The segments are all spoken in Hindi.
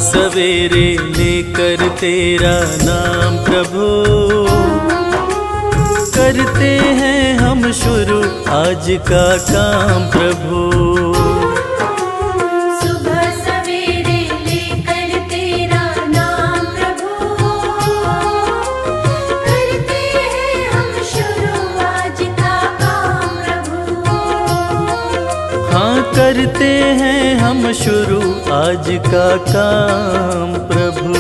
सवेरे लेकर तेरा नाम प्रभु, करते हैं हम शुरू आज का काम प्रभु। सुबह सवेरे लेकर तेरा नाम प्रभु, करते हैं हम शुरू आज का काम प्रभु। हाँ, करते हैं हम शुरू आज का काम प्रभु।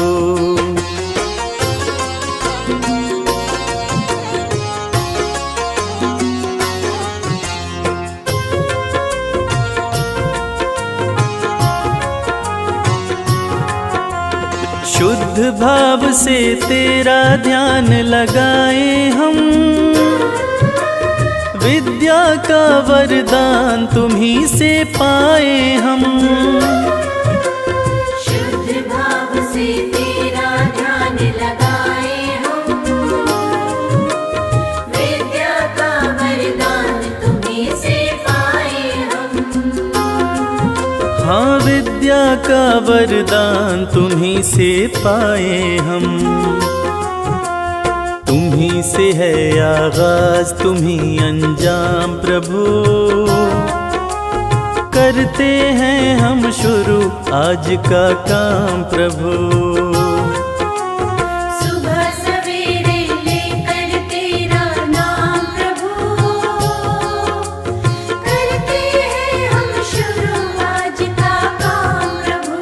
शुद्ध भाव से तेरा ध्यान लगाए हम, विद्या का वरदान तुम्ही से पाए हम। शुद्ध भाव से तेरा ध्यान लगाए हम, विद्या का वरदान तुम्हीं से पाए हम। हाँ, विद्या का वरदान तुम्ही से पाए हम। तुम्ही से है आगाज तुम्ही अंजाम प्रभु, करते हैं हम शुरू आज का काम प्रभु। सुबह सवेरे लेकर तेरा नाम प्रभु, करते हैं हम शुरू आज का काम प्रभु।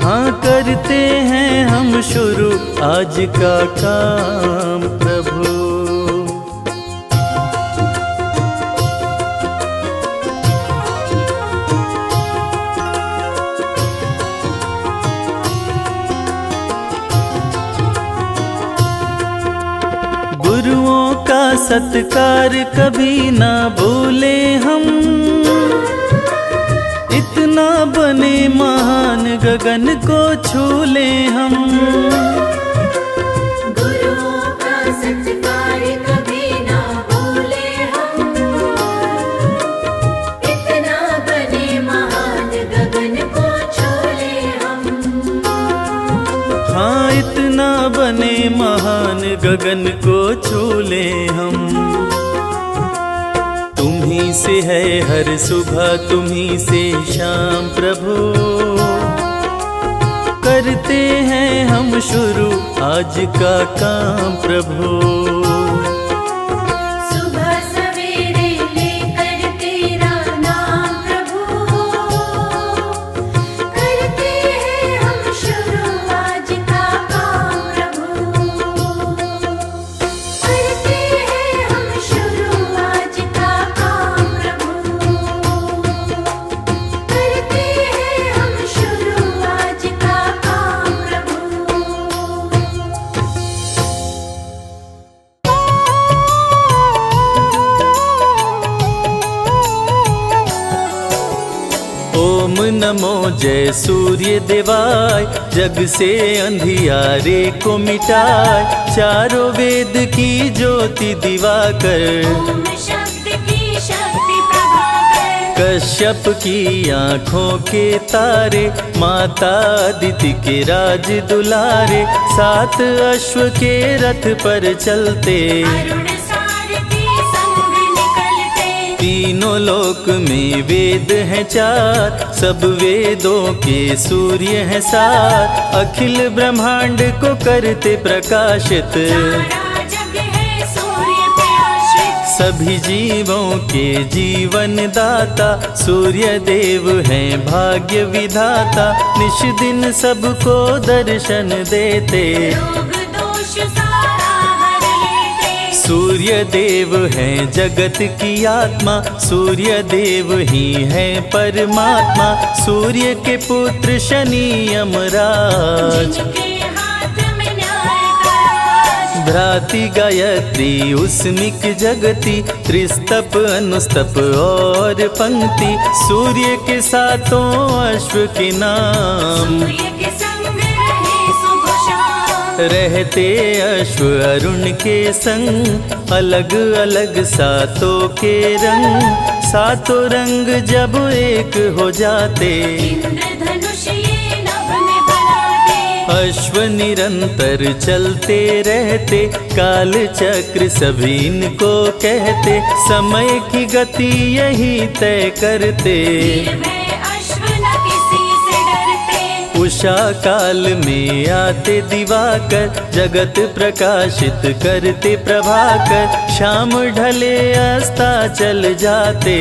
हाँ, करते हैं हम शुरू आज का काम प्रभु। गुरुओं का सत्कार कभी ना भूले हम, इतना बने महान गगन को छू ले हम। गुरुओं का सत्कार कभी ना भूले हम, इतना बने महान गगन को छू ले हम। हाँ, इतना बने महान गगन को छू ले हम। तुम्ही से है हर सुबह तुम्ही से शाम प्रभु, करते हैं हम शुरू आज का काम प्रभु। सुबह सवेरे लेकर तेरा नाम प्रभु, करते हैं हम शुरू आज का काम प्रभु। करते हैं हम शुरू आज का काम प्रभु। करते हैं हम शुरू आज का काम प्रभु। ओम नमो जय सूर्य देवाय, जग से अंधियारे को मिटाए, चारों वेद की ज्योति दिवाकर, ओम शब्द की शक्ति प्रभाकर, कश्यप की आँखों के तारे, माता अदिति के राज दुलारे, सात अश्व के रथ पर चलते, अरुण सारथी संग निकलते। तीनों लोक में वेद हैं चार, सब वेदों के सूर्य हैं सात, अखिल ब्रह्मांड को करते प्रकाशित, सारा जग है सूर्य पे आश्रित। सभी जीवों के जीवन दाता, सूर्य देव हैं भाग्य विधाता, निश दिन सबको दर्शन देते, रोग दोष सारा हर लेते। सूर्य देव हैं जगत की आत्मा, सूर्य देव ही हैं परमात्मा, सूर्य के पुत्र शनि यमराज, जिनके हाथ में न्याय का राज। भ्राति गायत्री उस्मिक जगति, त्रिस्तप अनुस्तप और पंक्ति, सूर्य के सातों अश्व के नाम, सूर्य के संग रहे सुबह शाम। रहते अश्व अरुण के संग, अलग अलग सातों के रंग, सातों रंग जब एक हो जाते, इंद्रधनुष ये अश्व निरंतर चलते रहते, काल चक्र सभी इनको कहते, समय की गति यही तय करते। उषा काल में आते दिवाकर, जगत प्रकाशित करते प्रभाकर, शाम ढले अस्ताचल जाते।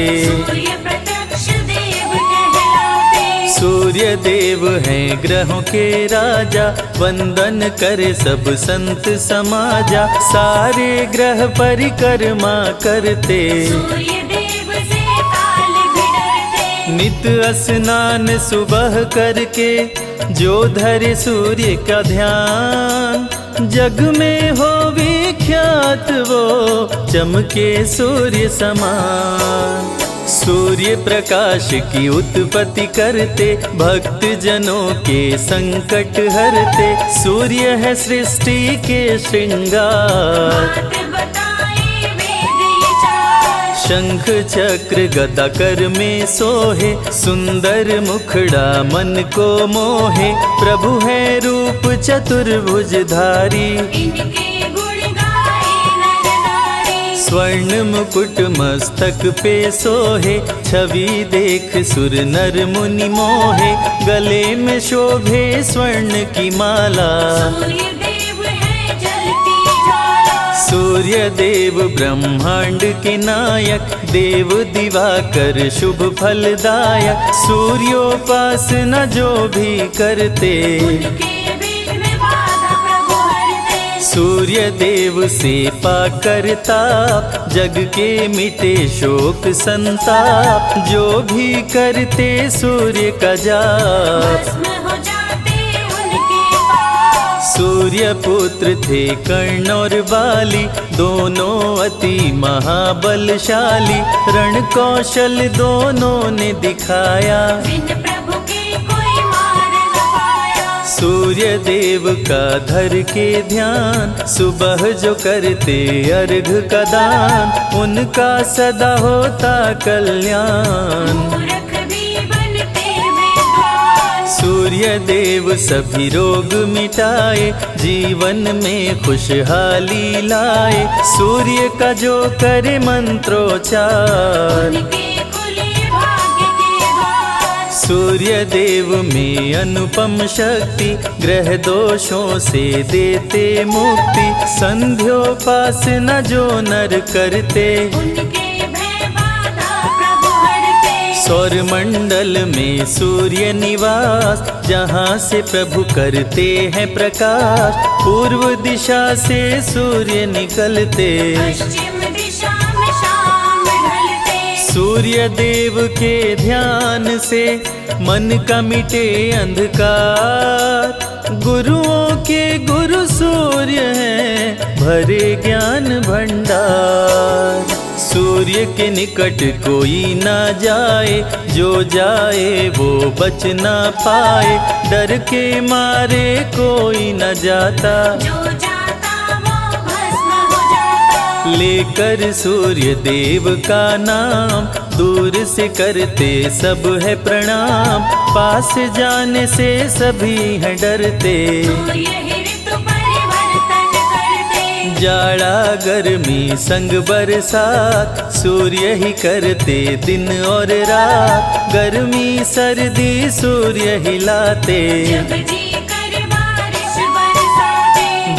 सूर्य देव हैं ग्रहों के राजा, वंदन करे सब संत समाजा, सारे ग्रह परिक्रमा करते। नित स्नान सुबह करके, जो धरे सूर्य का ध्यान, जग में हो विख्यात वो, चमके सूर्य समान। सूर्य प्रकाश की उत्पत्ति करते, भक्त जनों के संकट हरते, सूर्य है सृष्टि के श्रृंगार। शंख चक्र गदा कर में सोहे, सुंदर मुखड़ा मन को मोहे, प्रभु है रूप चतुर्भुजधारी। स्वर्ण मुकुट मस्तक पे सोहे, छवि देख सुर नर मुनि मोहे, गले में शोभे स्वर्ण की माला। सूर्य देव ब्रह्मांड के नायक, देव दिवाकर शुभ फलदायक, सूर्योपासना जो भी करते, सूर्य देव से पाकर ताप, जग के मिटे शोक संताप, जो भी करते सूर्य का जाप। सूर्य पुत्र थे कर्ण और बाली, दोनों अति महाबलशाली, रण कौशल दोनों ने दिखाया। सूर्य देव का धर के ध्यान, सुबह जो करते अर्घ का दान, उनका सदा होता कल्याण। सूर्य देव सभी रोग मिटाए, जीवन में खुशहाली लाए, सूर्य का जो करे मंत्रोच्चार। सूर्य देव में अनुपम शक्ति, ग्रह दोषों से देते मुक्ति, संध्योपासना जो नर करते, सौर मंडल में सूर्य निवास, जहाँ से प्रभु करते हैं प्रकाश, पूर्व दिशा से सूर्य निकलते, सूर्य देव के ध्यान से मन का मिटे अंधकार, गुरुओं के गुरु सूर्य हैं भरे ज्ञान भंडार। सूर्य के निकट कोई ना जाए, जो जाए वो बच ना पाए, डर के मारे कोई न जाता, लेकर सूर्य देव का नाम, दूर से करते सब है प्रणाम, पास जाने से सभी हैं डरते। जाड़ा गर्मी संग बरसात, सूर्य ही करते दिन और रात, गर्मी सर्दी सूर्य हिलाते,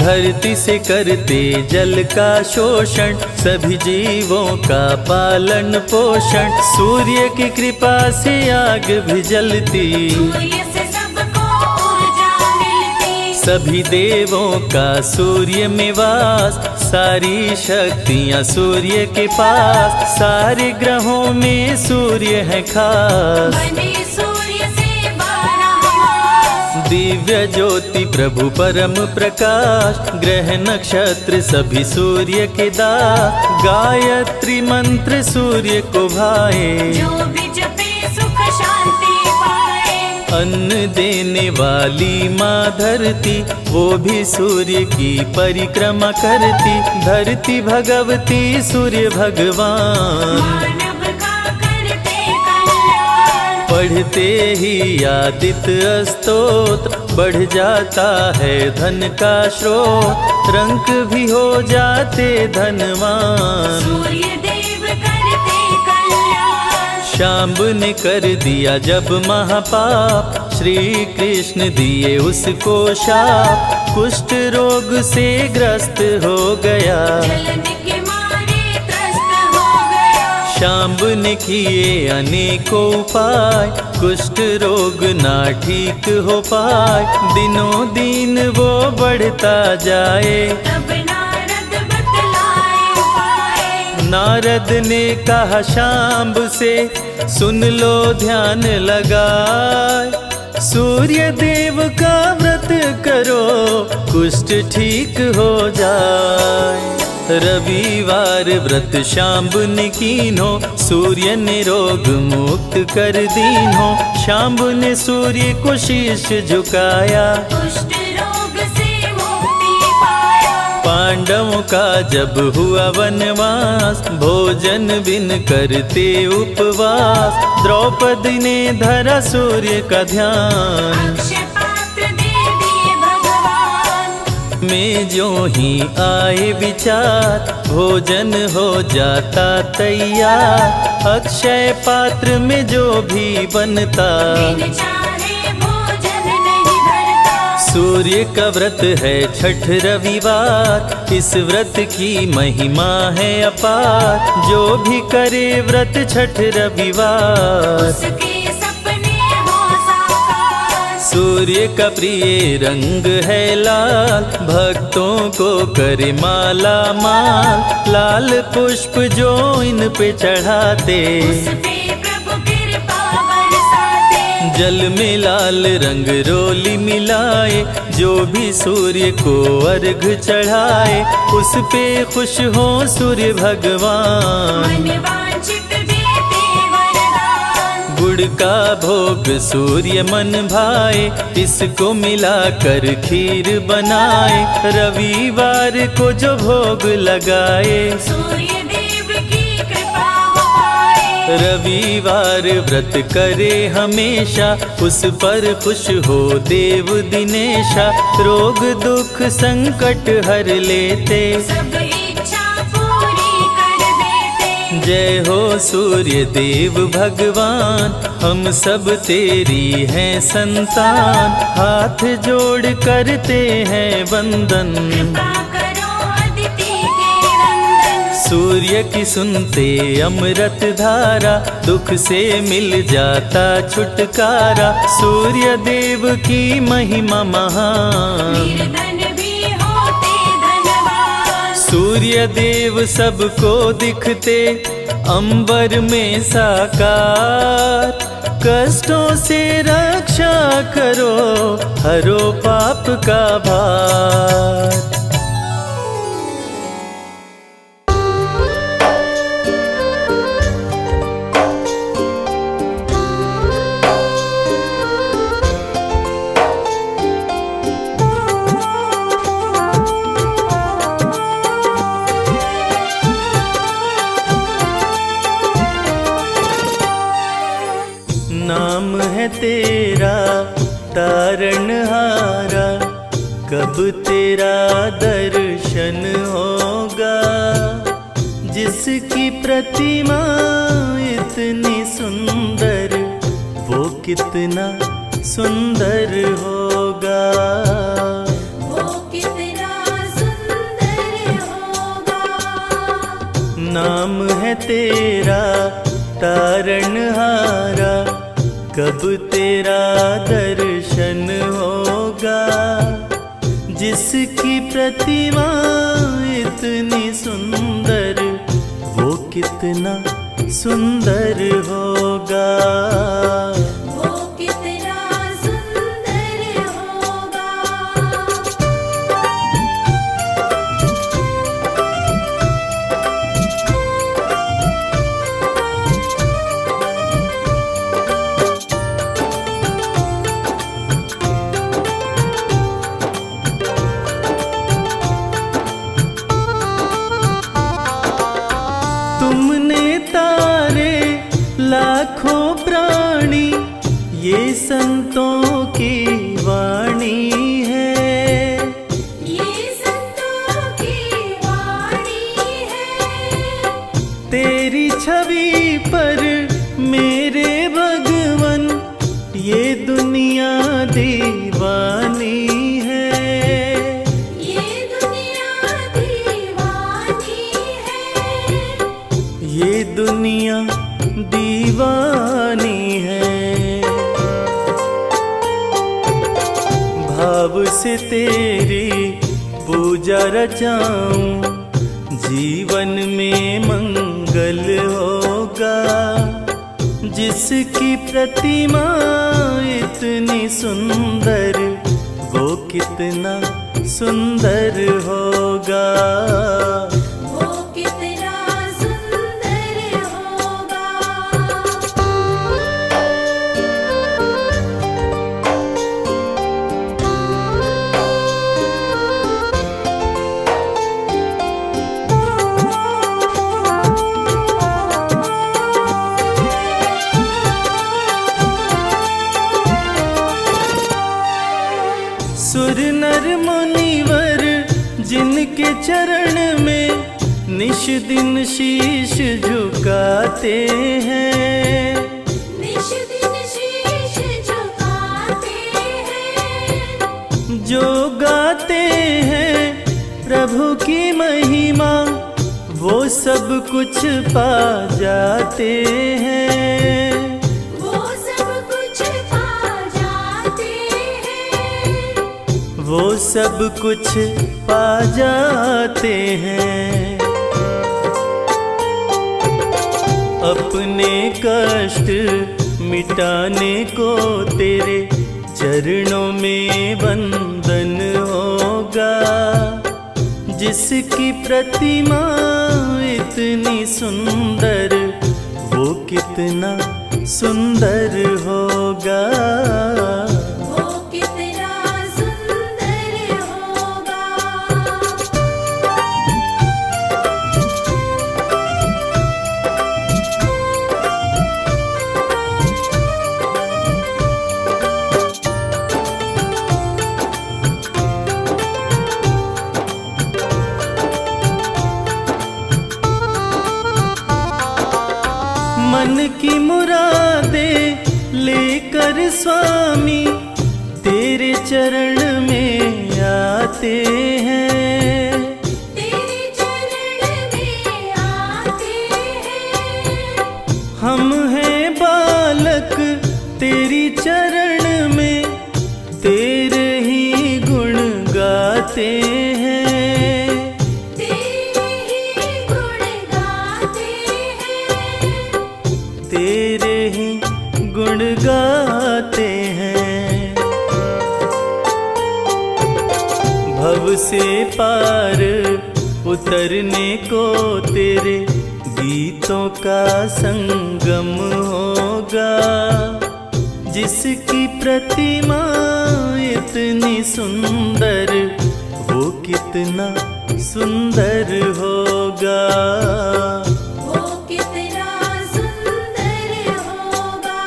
धरती से करते जल का शोषण, सभी जीवों का पालन पोषण, सूर्य की कृपा से आग भी जलती, सभी देवों का सूर्य में वास, सारी शक्तियाँ सूर्य के पास, सारे ग्रहों में सूर्य है खास। दिव्य ज्योति प्रभु परम प्रकाश, ग्रह नक्षत्र सभी सूर्य के दास, गायत्री मंत्र सूर्य को भाए, जो भी जपे सुख शांति पाए। अन्न देने वाली माँ धरती, वो भी सूर्य की परिक्रमा करती, धरती भगवती सूर्य भगवान, पढ़ते ही आदित्य स्तोत्र, बढ़ जाता है धन का स्रोत, रंक भी हो जाते धनवान। सूर्य देव करते कल्याण, शांब ने कर दिया जब महापाप, श्री कृष्ण दिए उसको शाप, कुष्ठ रोग से ग्रस्त हो गया। जलन के मारे त्रस्त हो गया। शांब ने किए अनेकों उपाय, कुष्ठ रोग ना ठीक हो पाए, दिनों दिन वो बढ़ता जाए। तब नारद बतलाए उपाय, नारद ने कहा शांब से, सुन लो ध्यान लगाए, सूर्य देव का व्रत करो, कुष्ठ ठीक हो जाए। रविवार व्रत शांब ने कीन्हो, सूर्य ने रोग मुक्त कर दीन्हो। शांब ने सूर्य को शीश झुकाया, कुष्ठ रोग से मुक्ति पाया। पांडवों का जब हुआ वनवास, भोजन बिन करते उपवास, द्रौपदी ने धरा सूर्य का ध्यान। अक्षय पात्र दे दिए भगवान, में जो ही आए विचार, भोजन हो जाता तैयार। अक्षय पात्र में जो भी बनता, बिन चाहे भोजन नहीं धरता। सूर्य का व्रत है छठ रविवार, इस व्रत की महिमा है अपार। जो भी करे व्रत छठ रविवार, उसके सपने हो साकार। सूर्य का प्रिय रंग है लाल, भक्तों को करे माला माल। लाल पुष्प जो इन पे चढ़ाते, उस पे प्रभु कृपा बरसाते। जल में लाल रंग रोली मिलाए, जो भी सूर्य को अर्घ चढ़ाए, उस पे खुश हो सूर्य भगवान। मन वांछित देते वरदान, गुड़ का भोग सूर्य मन भाए, इसको मिलाकर खीर बनाए। रविवार को जो भोग लगाए, सूर्य देव की कृपा हो पाए। रविवार व्रत करे हमेशा, उस पर खुश हो देव दिनेशा। रोग दुख संकट हर लेते, सब इच्छा पूरी कर देते। जय हो सूर्य देव भगवान, हम सब तेरी हैं संतान। हाथ जोड़ करते हैं वंदन, कृपा करो अदिति के नंदन। सूर्य की सुनते अमृत धारा, दुख से मिल जाता छुटकारा। सूर्य देव की महिमा महान, निर्धन भी होते धनवान। सूर्य देव सबको दिखते अंबर में साकार। कष्टों से रक्षा करो, हरो पाप का भार। नाम है तेरा तारणहारा, कब तेरा दर्शन होगा। जिसकी प्रतिमा इतनी सुंदर, वो कितना सुंदर होगा। वो कितना सुंदर होगा। नाम है तेरा तारणहारा, कब तेरा दर्शन होगा। जिसकी प्रतिमा इतनी सुंदर, वो कितना सुंदर होगा। वो कितना सुंदर होगा। तुमने तारे लाखों प्राणी पर मेरे भगवन ये दुनिया दीवानी है। ये दुनिया दीवानी है। ये दुनिया दीवानी है। भाव से तेरी पूजा रचाऊं, जीवन में मंगल होगा। जिसकी प्रतिमा इतनी सुंदर, वो कितना सुंदर होगा। वो कितना सुंदर होगा। सुर नर मुनिवर जिनके चरण में निश दिन शीश झुकाते हैं। निश दिन शीश झुकाते हैं। जो गाते हैं प्रभु की महिमा, वो सब कुछ पा जाते हैं। वो सब कुछ पा जाते हैं। वो सब कुछ पा जाते हैं। अपने कष्ट मिटाने को तेरे चरणों में वंदन होगा। जिसकी प्रतिमा इतनी सुंदर, वो कितना सुंदर होगा। वो कितना सुंदर होगा। मन की मुरादे लेकर स्वामी तेरे चरण में आते हैं। तेरे चरण में आते हैं। हम हैं बालक तेरी चरण में, तेरे ही गुण गाते हैं। तेरे ही गुण गाते हैं। तेरे ही गुण गाते हैं। भव से पार उतरने को तेरे गीतों का संगम होगा। जिसकी प्रतिमा इतनी सुंदर, वो कितना सुंदर होगा। वो कितना सुंदर होगा।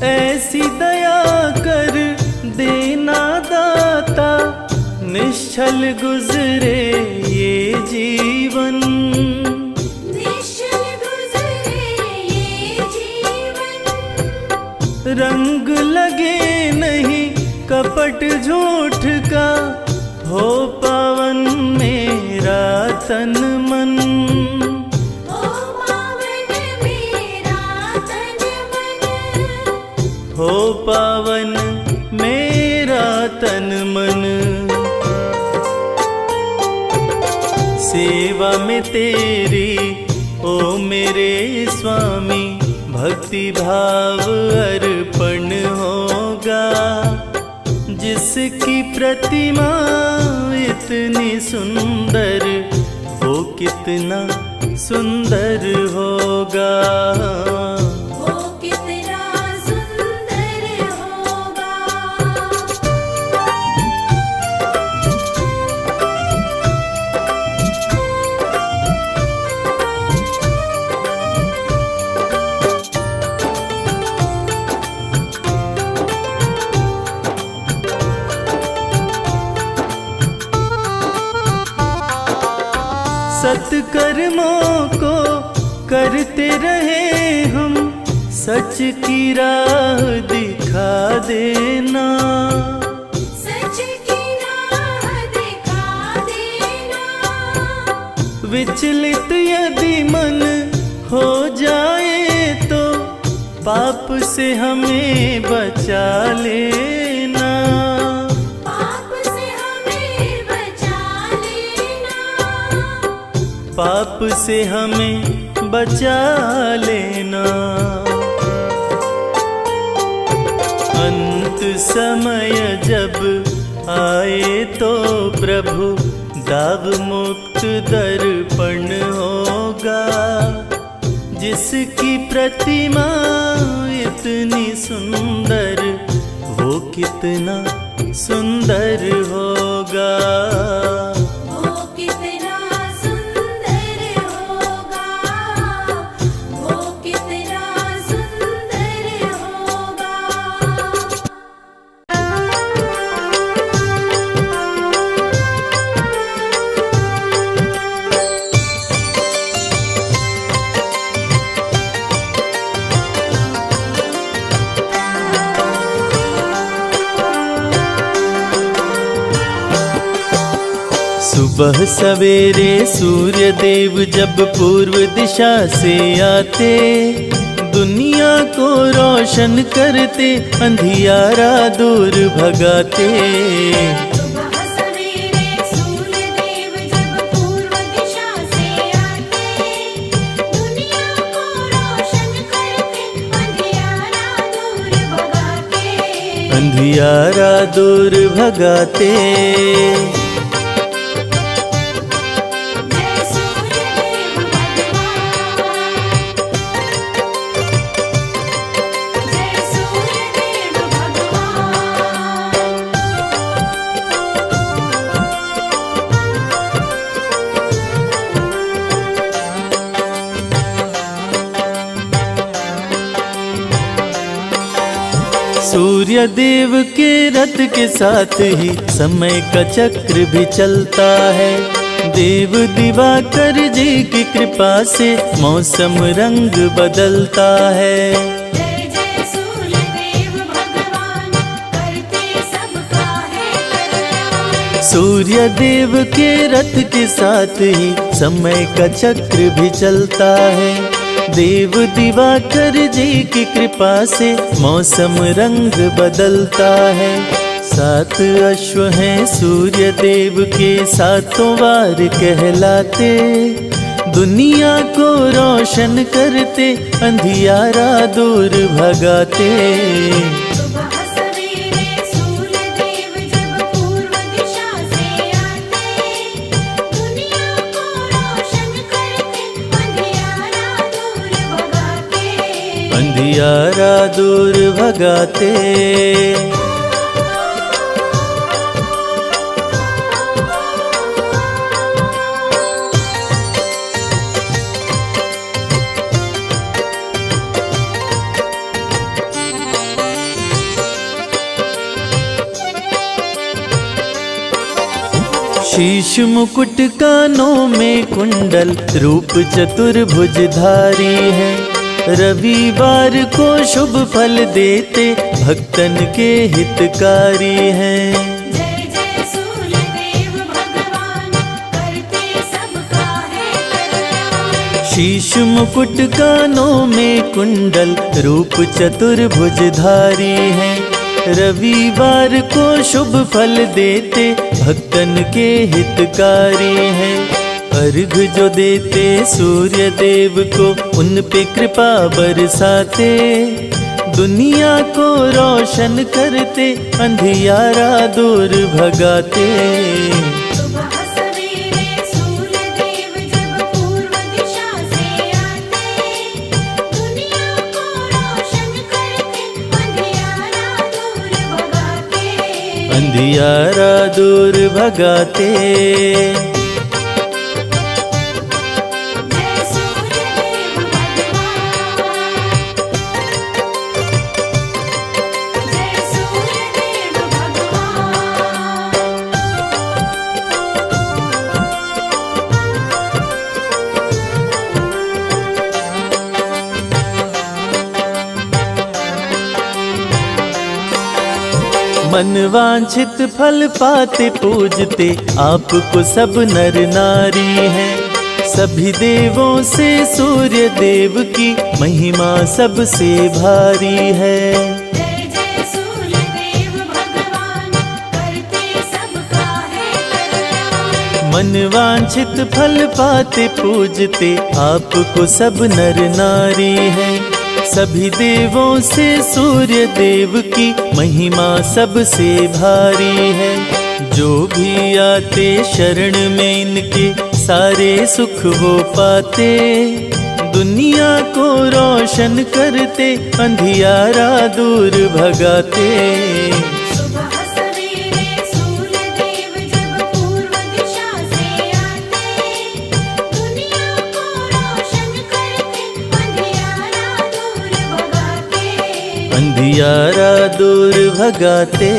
ऐसी दया कर देना दाता, निश्चल गुजरे ये जीवन। निश्चल गुजरे ये जीवन। रंग लगे नहीं कपट झूठ का, हो पावन मेरा तन मन। ओ पावन मेरा तन मन। हो पावन मेरा तन मन। सेवा में तेरी ओ मेरे स्वामी, भक्ति भाव अर्पण होगा। जिसकी प्रतिमा इतनी सुंदर, वो कितना सुंदर होगा। वो कितना सुंदर होगा। सत्कर्मों को करते रहे हम, सच की राह दिखा देना। सच की राह दिखा देना। विचलित यदि मन हो जाए तो पाप से हमें बचा लेना। पाप से हमें बचा लेना। पाप से हमें बचा लेना। अंत समय जब आए तो प्रभु दाव मुक्त दर्पण होगा। जिसकी प्रतिमा इतनी सुंदर, वो कितना सुंदर होगा। वो कितना सुंदर होगा। वो कितना सुंदर होगा। सुबह सवेरे सूर्य देव जब पूर्व दिशा से आते, दुनिया को रोशन करते, अंधियारा दूर भगाते। सुबह सवेरे सूर्य देव जब पूर्व दिशा से आते, दुनिया को रोशन करते, अंधियारा दूर भगाते। अंधियारा दूर भगाते। जय सूर्यदेव भगवान। जय सूर्यदेव भगवान। सूर्य देव के रथ के साथ ही समय का चक्र भी चलता है। देव दिवाकर जी की कृपा से मौसम रंग बदलता है। जय जय सूर्यदेव भगवान, करते सबका है कल्याण। सूर्य देव के रथ के साथ ही समय का चक्र भी चलता है। देव दिवाकर जी की कृपा से मौसम रंग बदलता है। 7 अश्व हैं सूर्य देव के, सातों वार कहलाते, दुनिया को रोशन करते, अंधियारा दूर भगाते। सुबह सवेरे सूर्यदेव जब पूर्व दिशा से आते, दुनिया को रोशन करते, अंधियारा दूर भगाते। अंधियारा दूर भगाते। शीश मुकुट कानों में कुंडल, रूप चतुर्भुजधारी है। रविवार को शुभ फल देते, भक्तन के हितकारी हैं। जय जय सूर्यदेव भगवान, करते सबका है कल्याण। शीश मुकुट कानों में कुंडल, रूप चतुर्भुजधारी है। रविवार को शुभ फल देते, भक्तन के हितकारी हैं। अर्घ जो देते सूर्य देव को, उन पे कृपा बरसाते, दुनिया को रोशन करते, अंधियारा दूर भगाते। सुबह सवेरे सूर्यदेव जब पूर्व दिशा से आते, दुनिया को रोशन करते, अंधियारा दूर भगाते। अंधियारा दूर भगाते। जय सूर्यदेव भगवान। जय सूर्यदेव भगवान। मन वांछित फल पाते पूजते आपको सब नर नारी हैं। सभी देवों से सूर्य देव की महिमा सबसे भारी है। जय जय सूर्य देव भगवान, करते सबका है कल्याण। मन वांछित फल पाते पूजते आपको सब नर नारी हैं। सभी देवों से सूर्य देव की महिमा सबसे भारी है। जो भी आते शरण में इनके सारे सुख वो पाते। दुनिया को रोशन करते अंधियारा दूर भगाते। सुबह सवेरे सूर्य देव जब पूर्व दिशा से आते, दुनिया को रोशन करते, अंधियारा दूर भगाते। अंधियारा दूर भगाते।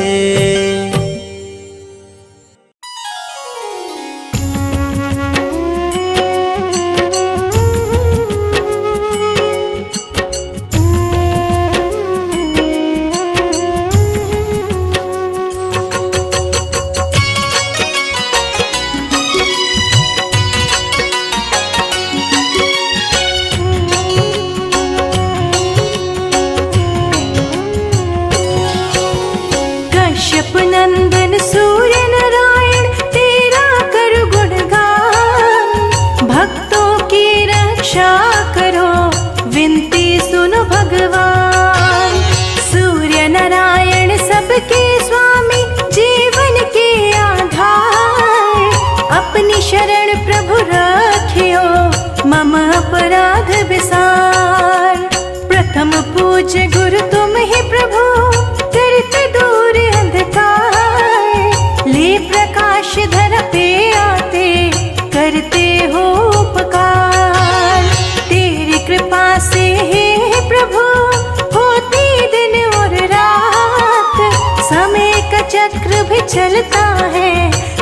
कश्यप नंदन सूर्य नारायण तेरा कर गुणगान। भक्तों की रक्षा करो विनती सुनो भगवान। सूर्य नारायण सबके स्वामी जीवन के आधार। अपनी शरण प्रभु रखियो मम अपराध विसार। प्रथम पूज्य गुरु तुम ही प्रभु, करते दूर अंधकार। ले प्रकाश धर पे आते, करते हो उपकार। तेरी कृपा से हे प्रभु होती दिन और रात। समय का चक्र भी चलता है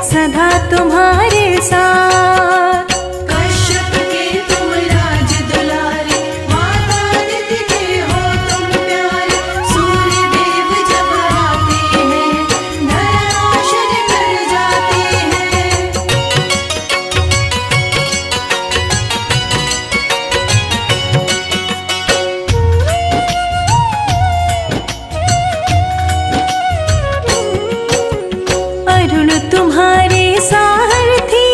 सदा तुम्हारे साथ। कश्यप के तुम राज दुलारे, माता निधि के हो तुम प्यारे। सूर्य देव जब आते हैं, धरा रोशन कर जाते हैं। अरुण तुम्हारे सारथी,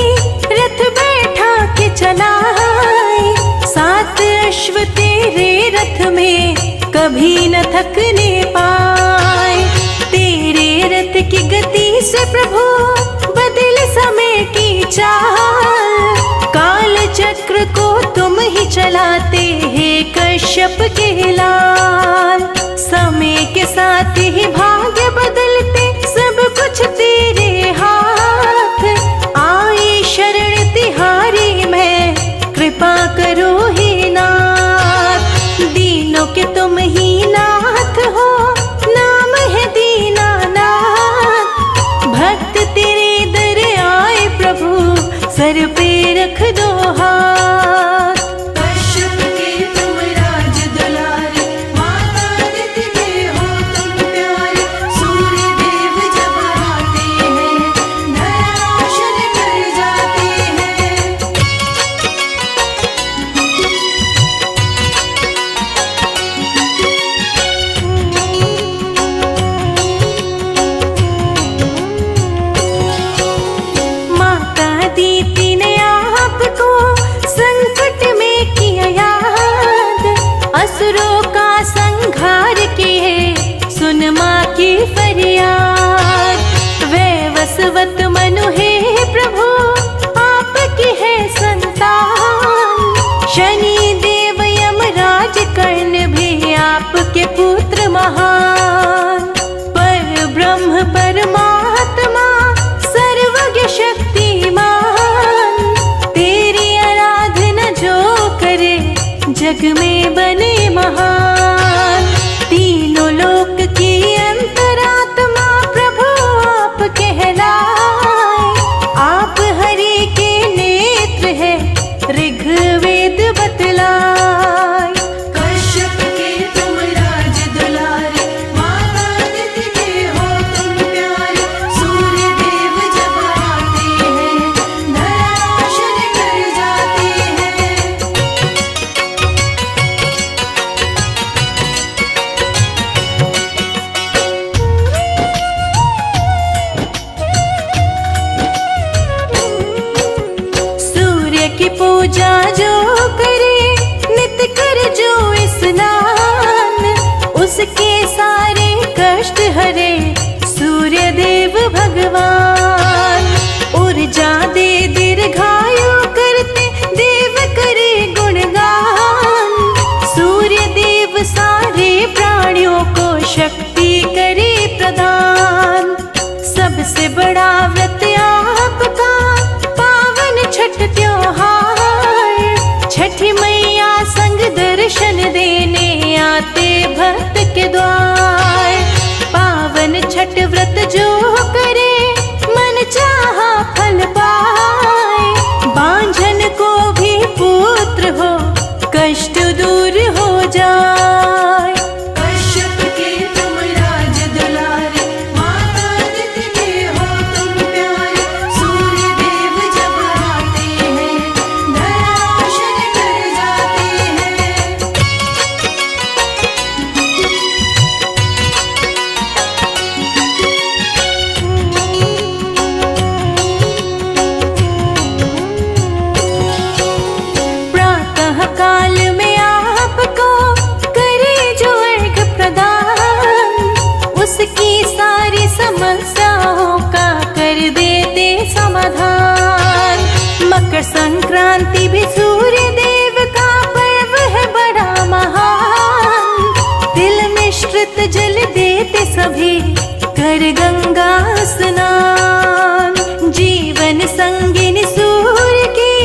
रथ बैठा के चलाए। सात अश्व तेरे रथ में कभी न थकने पाए। तेरे रथ की गति से प्रभु बदल समय की चाल। काल चक्र को तुम ही चलाते हैं कश्यप के लाल। समय के साथ ही भाग्य बदलते, सब कुछ तेरे हाथ। आए शरण तिहारी मैं, कृपा करो हे नाथ। दीनों के तुम ही नाथ हो, नाम है दीनानाथ। भक्त तेरे दर आए प्रभु, सर पे रख दो हाथ। कश्यप के तुम राज दुलारे, माता निधि के हो तुम प्यारे। सूर्य देव जब आते हैं, धरा रोशन कर जाते हैं। माता दीति ने आपको संकट में किया याद। असुरों का संहार किए सुन माँ की फरियाद। वैवस्वत मनु है प्रभु आपकी है संतान। शनि देव यमराज कर्ण भी आपके पुत्र महान। पर ब्रह्म परमात्मा सर्वज्ञ शक्तिमान। तेरी आराधना जो करे जग में बने महान। तीनों लोक की अंतरात्मा शक्ति करे प्रदान। सबसे बड़ा व्रत आपका पावन छठ त्योहार। छठी मैया संग दर्शन देने आते भक्त के द्वार। पावन छठ व्रत जो करे मन चाहा फल पाए। बांझन को भी पुत्र हो कष्ट दूर हो जाए। कश्यप के तुम राज दुलारे, माता आदित्य के हो तुम प्यारे। सूर्य देव जब आते हैं, धरा रोशन कर जाते हैं। प्रातः काल में आपको करे जो अर्घ प्रदान। उसकी सारी समस्याओं का कर देते समाधान। मकर संक्रांति भी सूर्य देव का पर्व है बड़ा महान। तिल मिश्रित जल देते सभी कर गंगा स्नान। जीवन संगिनी सूर्य की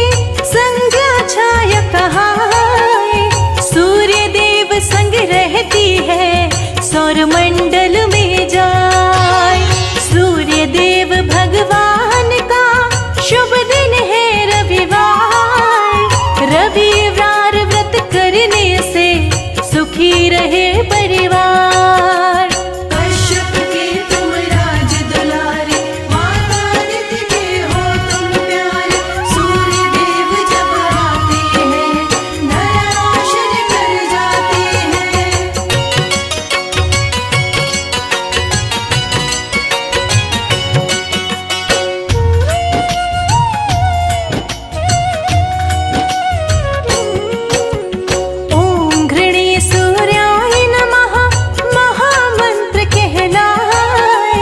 संज्ञा छाया कहाए। सूर्य देव संग रहती है सौर मंडल में जाए। सूर्य देव भगवान का शुभ दिन है रविवार। रविवार व्रत करने से सुखी रहे परिवार। कश्यप के तुम राज दुलारे, माता आदित्य के हो तुम प्यारे। सूर्य देव जब आते हैं, धरा रोशन कर जाते हैं। ओम घृणी सूर्याय नमः महामंत्र कहलाए।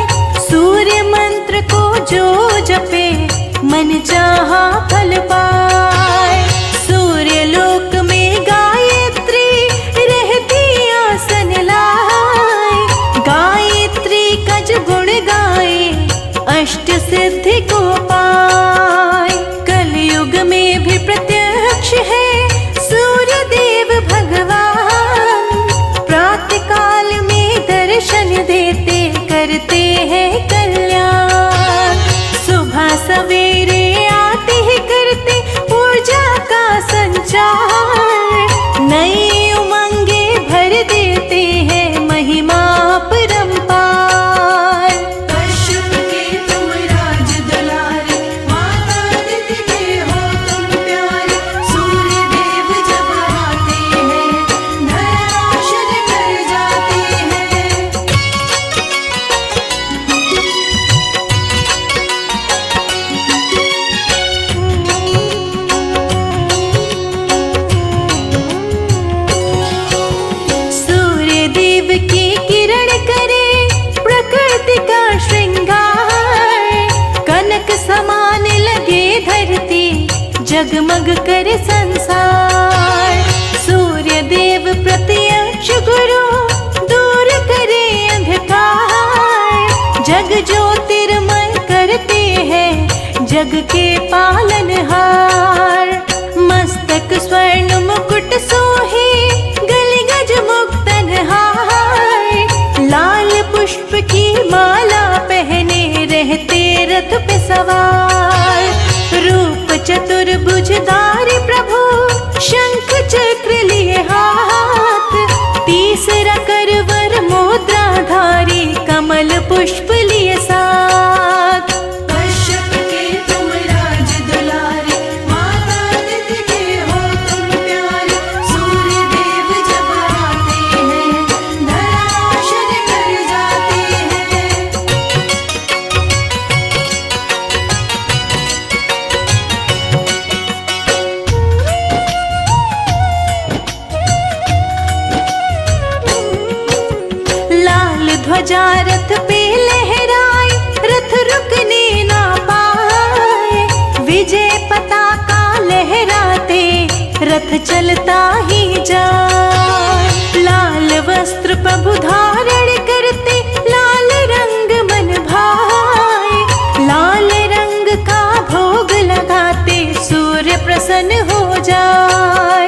सूर्य मंत्र को जो जपे मन चाहा फल पाए। सूर्य लोक में गायत्री रहती आसन लाए। गायत्री का जो गुण गाए अष्ट सिद्धि को पाए। कलयुग में भी प्रत्यक्ष है सूर्य देव भगवान। प्रातः काल में दर्शन देते करते हैं कल्याण। सुबह सवेरे आते ही करते ऊर्जा का संचार। नई उमंगे भर देते हैं महिमा परंपार। कश्यप के तुम राज दुलारे, माता आदित्य के हो तुम प्यारे। सूर्य देव जब आते हैं, धरा रोशन कर जाते हैं। सूर्य देव की किरण करे प्रकृति का श्रृंगार। कनक समान लगे धरती जगमग करे संसार। सूर्य देव प्रत्यक्ष गुरु दूर करे अंधकार। जग ज्योतिर्मय करते हैं जग के पालनहार। मस्तक स्वर्ण मुकुट सोहे गले गज मुक्तन हार। लाल पुष्प की माला पहने रहते रथ पे सवार। रूप चतुर्भुजधारी प्रभु शंख चक्र लिए हाथ। तीसरा करवर मुद्राधारी कमल पुष्प लिए साथ। कश्यप के तुम राज दुलारे, माता आदित्य के हो तुम प्यारे। सूर्य देव जब आते हैं, धरा रोशन कर जाते हैं। ध्वजा रथ पे लहराए, रथ रुकने ना पाए। विजय पताका लहराते रथ चलता ही जाए। लाल वस्त्र प्रभु धारण प्रसन्न हो जाए।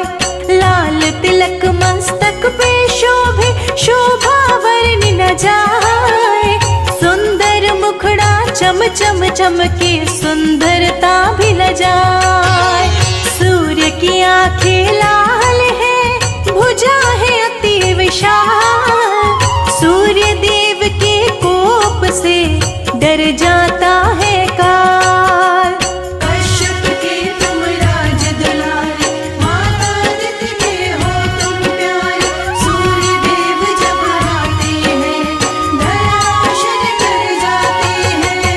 लाल तिलक मस्तक पे शोभे, शोभा वर्णि न जाए। सुंदर मुखड़ा चम चम चमके, सुंदरता भी ल जाए। सूर्य की आंखें लाल है, भुजा है अति विशाल। सूर्य देव के कोप से डर जाता है काल। कश्यप के तुम राज दुलारे, माता अदिति के हो तुम प्यारे। सूर्य देव जब आते हैं, धराशायी कर जाते हैं।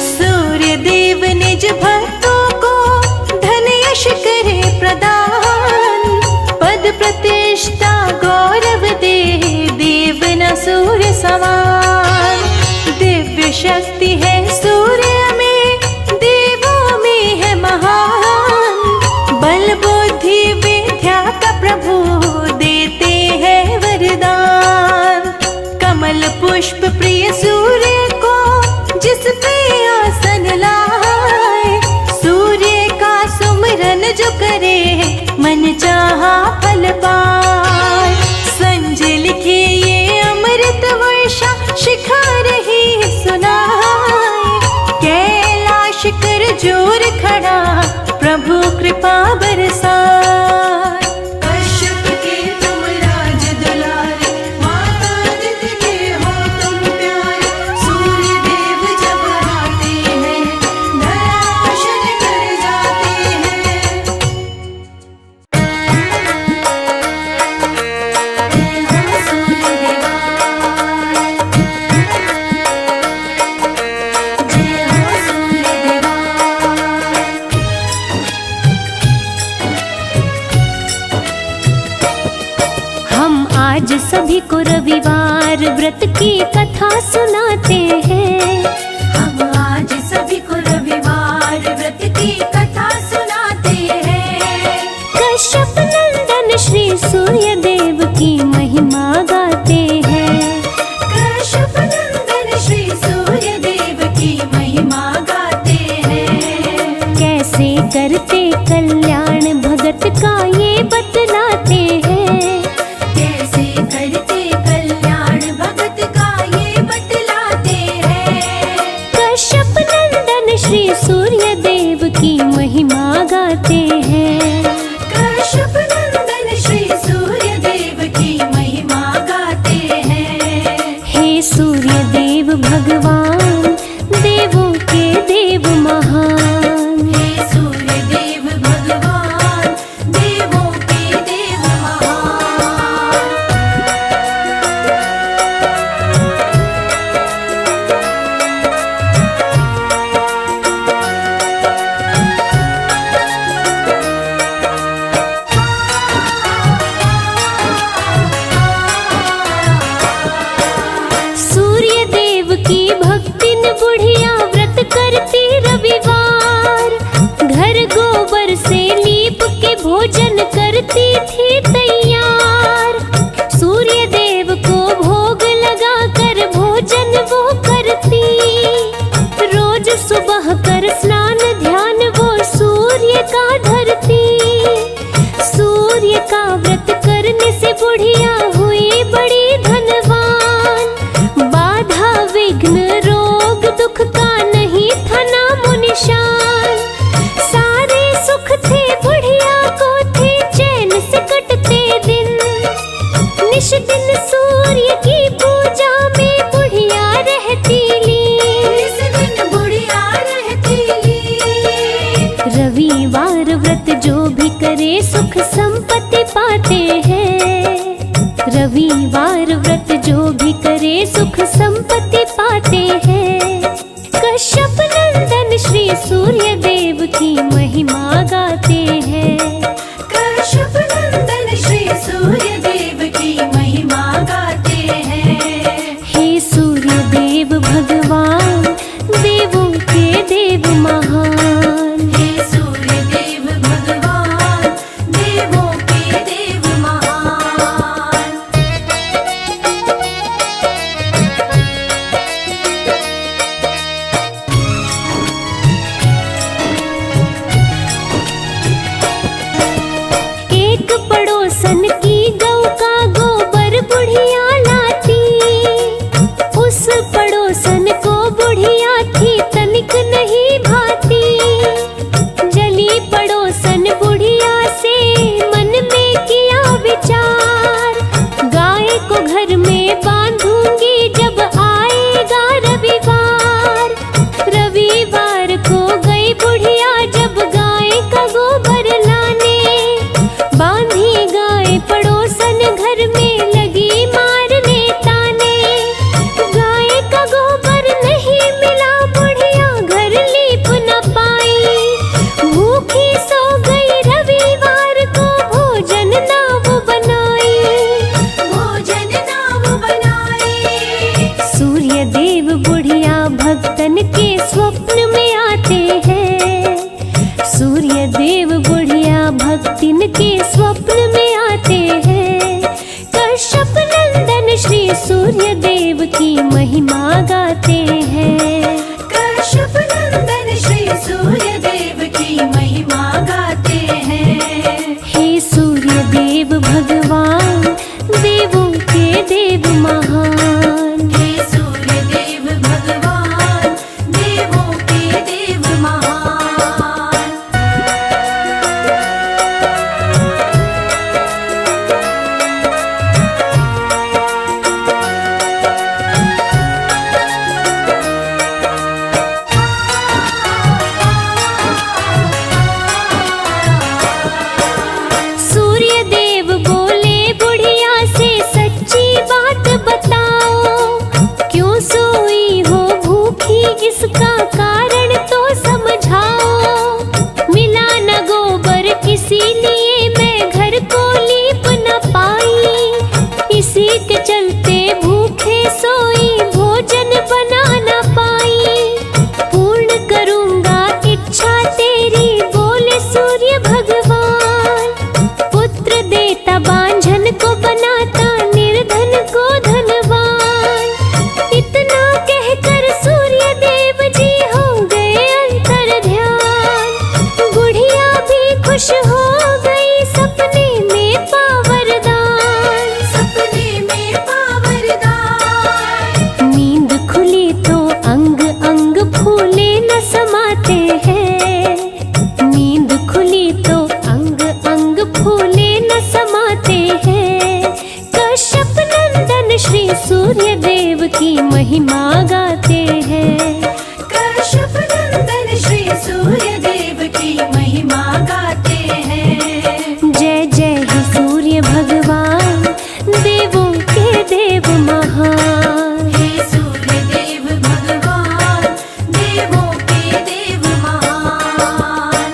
सूर्य देव निज भक्तों को धन यश करे प्रदान। पद प्रतिष्ठा गौरव दे, देव न सूर्य समान। दिव्य शक्ति है सूर्य में, देवों में है महान। बल बुद्धि विद्या का प्रभु देते हैं वरदान। कमल पुष्प प्रिय सूर्य को जिस पे आसन लाए। सूर्य का सुमिरन जो करे, मन चाहा फल पाए। संजय लिखे ये अमृत वर्षा, शिखा रही सुनाए। कैलाश कर जोर खड़ा, प्रभु कृपा बरसाए। कश्यप के तुम राज दुलारे, माता अदिति के हो तुम प्यारे। सूर्य देव जब आते हैं, धराशायी कर जाते हैं। जय हो सूर्य देवा, जय हो सूर्य देवा। हम आज सभी को रविवार व्रत की कथा सुनाते हैं। हम आज सभी को रविवार व्रत की कथा सुनाते हैं। कश्यप नंदन श्री सूर्य देव की महिमा गाते हैं। कश्यप नंदन श्री सूर्य देव की महिमा गाते हैं। कैसे करते कल्याण भगत का ये बतलाते हैं। कैसे करते कल्याण भगत का ये बतलाते हैं। कश्यप नंदन श्री सूर्य देव की महिमा गाते हैं। कश्यप नंदन श्री सूर्य देव की महिमा गाते हैं। हे सूर्य देव भगवान, देवों के देव महान। हे सूर्य देव भगवान, देवों के देव महान। सूर्य देव की भक्तिन बुढ़िया व्रत करती रविवार। घर गोबर से लीप के भोजन करती थी तैयार। सूर्य देव को भोग लगा कर भोजन वो करती। रोज सुबह कर स्नान ध्यान वो सूर्य का धरती। सूर्य का व्रत करने से बुढ़िया हुई बड़ी धनवान। बाधा विघ्न रोग दुख का नहीं था नामो निशान। सारे सुख थे बुढ़िया को, थे चैन से कटते दिन। निश दिन सूर्य की पूजा में बुढ़िया रहती लीन। इस दिन बुढ़िया रहती लीन। रविवार व्रत जो भी करे सुख संपत्ति पाते हैं। रविवार व्रत जो भी करे सुख संपत्ति पाते हैं। कश्यप नंदन श्री सूर्य देव की महिमा गाते हैं। कश्यप नंदन श्री सूर्य देव की महिमा गाते हैं। हे सूर्य देव भगवान, देवों के देव महान। हे सूर्य देव भगवान, देवों के देव देव बुढ़िया भक्तन के स्वप्न में आते हैं। सूर्य देव बुढ़िया भक्तिन के स्वप्न में आते हैं। कश्यप नंदन श्री सूर्य देव की महिमा गाते हैं। कश्यप नंदन श्री सूर्य देव की महिमा गाते हैं। हे सूर्य देव भगवान देवों के देव महान। हे सूर्य देव भगवान देवों के देव महान। सूर्य देव बोले बुढ़िया से सच्ची बात बताओ, क्यों सोई हो भूखी इसका कारण तो समझाओ। मिला न गोबर इसीलिए मैं घर को लीप न पाई, इसी के चलते भूखे सोई भोजन बना न पाई। पूर्ण करूंगा इच्छा तेरी बोले सूर्य भगवान। पुत्र देता बांझन को बनाता निर्धन को धनवान। इतना कहकर सूर्य देव जी हो गए अंतर ध्यान। बुढ़िया भी खुश हो गई सपने में पावरदान। सपने में पावरदान। नींद खुली तो अंग अंग फूले न समाते हैं। नींद खुली तो अंग अंग फूले न समाते हैं। कश्यप नंदन श्री सूर्य देव की महिमा गाते हैं। कश्यप नंदन श्री सूर्य देव की महिमा गाते हैं। जय जय हे सूर्य भगवान देवों के देव महान। हे सूर्य देव भगवान देवों के देव महान।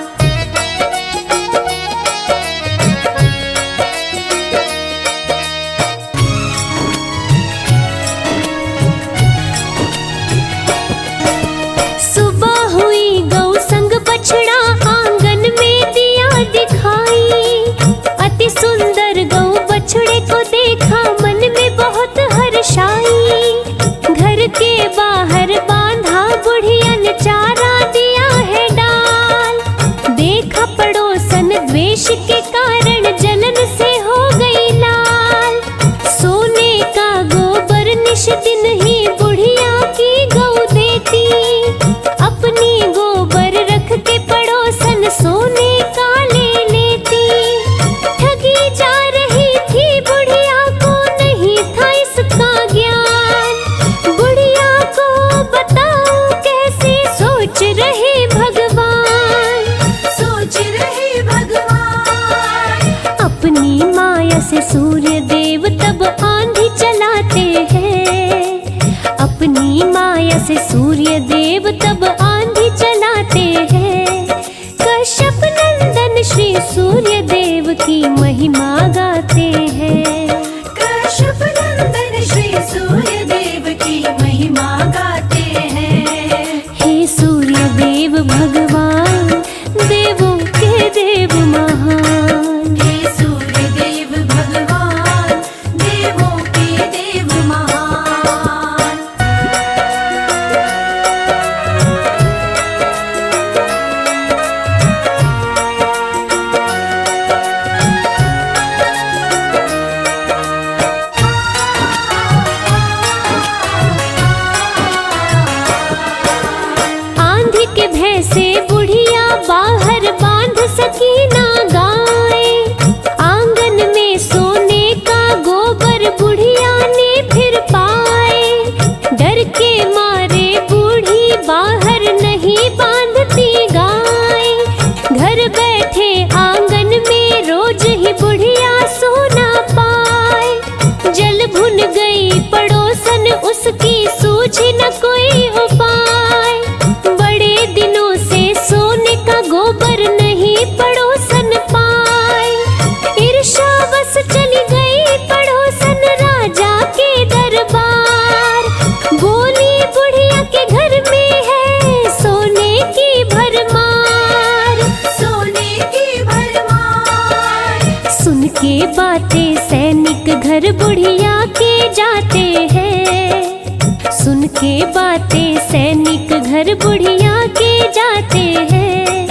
सुबह हुई गौ संग बछड़ा आंगन में दिया दिखाई। अति सुंदर गौ बछड़े को देखा मन में बहुत हर्षाई। घर के बाहर बांधा बुढ़िया ने चारा दिया है डाल। देखा पड़ोसन द्वेष के कारण जलन से हो गई लाल। सोने का गोबर निश दिन ही बुढ़िया की गौ देती। अपनी गोबर रख के पड़ोसन सोने का ले लेती। ठगी जा रही थी बुढ़िया को नहीं था इसका ज्ञान। बुढ़िया को बताओ कैसे सोच रहे भगवान। सोच रहे भगवान। अपनी माया से सूर्य देव तब आंधी चलाते हैं। अपनी माया से सूर्य देव तब आंधी चलाते हैं। कश्यप नंदन श्री सूर्य देव की महिमा गाते हैं। कश्यप नंदन श्री सूर्य देव की महिमा गाते हैं। हे सूर्य देव भगवान देवों के देव महान। हे सूर्य देव भगवान देवों के देव महान। बातें सैनिक घर बुढ़िया के जाते हैं। सुन के बातें सैनिक घर बुढ़िया के जाते हैं।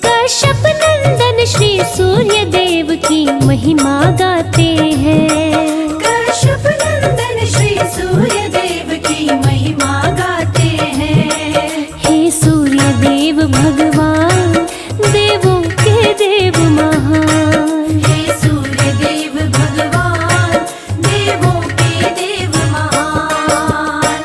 कश्यप नंदन श्री सूर्य देव की महिमा गाते हैं। कश्यप नंदन श्री सूर्य देव की महिमा गाते हैं। हे सूर्य देव भगवान, देवों के देव महान। हे सूर्य देव भगवान, देवों के देव महान।